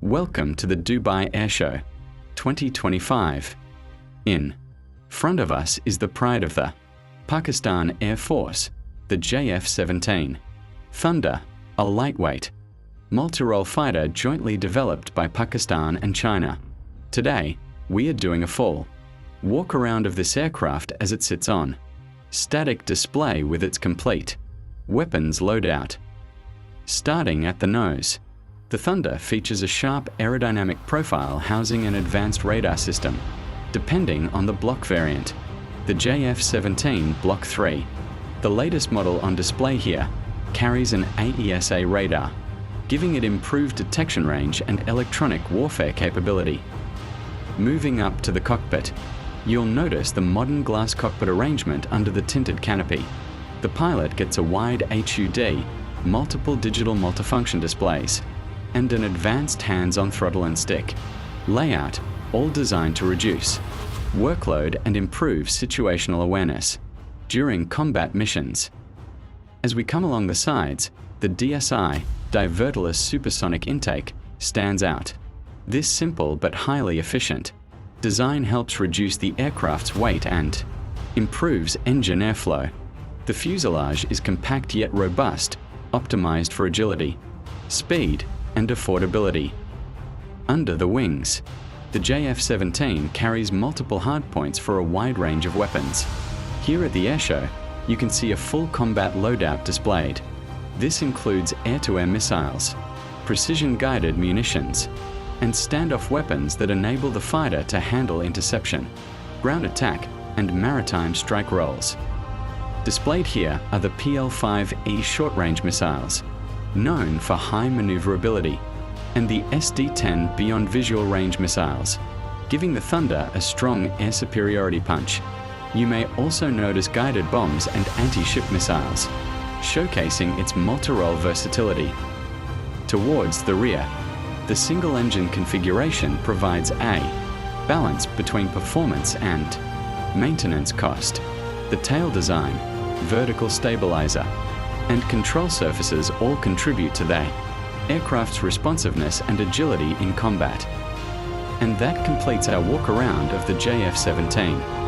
Welcome to the Dubai Airshow 2025. In front of us is the pride of the Pakistan Air Force, the JF-17 Thunder, a lightweight, multi-role fighter jointly developed by Pakistan and China. Today, we are doing a full walk around of this aircraft as it sits on static display with its complete weapons loadout. Starting at the nose, the Thunder features a sharp aerodynamic profile housing an advanced radar system, depending on the block variant. The JF-17 Block 3, the latest model on display here, carries an AESA radar, giving it improved detection range and electronic warfare capability. Moving up to the cockpit, you'll notice the modern glass cockpit arrangement under the tinted canopy. The pilot gets a wide HUD, multiple digital multifunction displays, and an advanced hands-on throttle and stick layout, all designed to reduce workload and improve situational awareness during combat missions. As we come along the sides, the DSI, diverterless supersonic intake, stands out. This simple but highly efficient design helps reduce the aircraft's weight and improves engine airflow. The fuselage is compact yet robust, optimized for agility, speed, and affordability. Under the wings, the JF-17 carries multiple hardpoints for a wide range of weapons. Here at the airshow, you can see a full combat loadout displayed. This includes air-to-air missiles, precision-guided munitions, and standoff weapons that enable the fighter to handle interception, ground attack, and maritime strike roles. Displayed here are the PL-5E short-range missiles, known for high maneuverability, and the SD-10 beyond visual range missiles, giving the Thunder a strong air superiority punch. You may also notice guided bombs and anti-ship missiles, showcasing its multi-role versatility. Towards the rear, the single-engine configuration provides a balance between performance and maintenance cost. The tail design, vertical stabilizer, and control surfaces all contribute to the aircraft's responsiveness and agility in combat. And that completes our walk around of the JF-17.